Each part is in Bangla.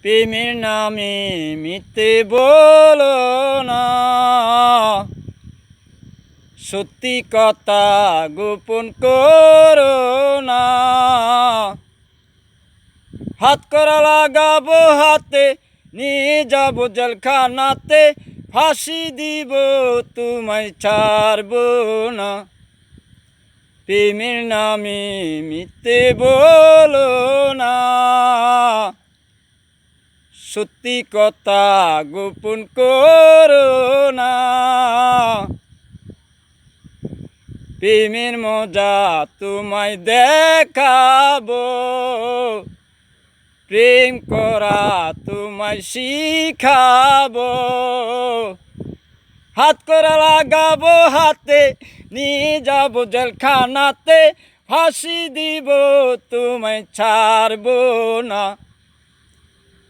প্রেমের নামে মিথ্যে বলো না, সত্যি কথা গোপন করো না। হাত করা লাগাবো হাতে, নিয়ে যাবো জেলখানাতে, ফাঁসি দিব তোমায় ছাড়বো না। প্রেমের নামে মিথ্যে বলো না, সত্যি কথা গোপন করো না। প্রেমের মজা তোমায় দেখাবো, প্রেম করা তোমায় শিখাবো। হাত করা লাগাবো হাতে, নিয়ে যাবো জেলখানাতে, ফাঁসি দিব তোমায় ছাড়বো না।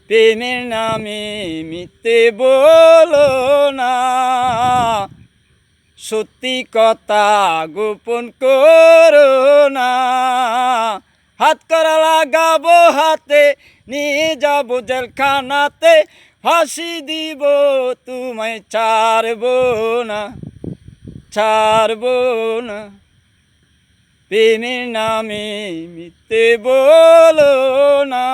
প্রেমের নামে মিথ্যে বলো না, সত্যি কথা গোপন করো না। হাত করা লাগাবো হাতে, নিয়ে যাবো জেলখানাতে, ফাঁসি দিব তোমায় ছাড়বো না, ছাড়বো না। প্রেমের নামে মিথ্যে বলো না।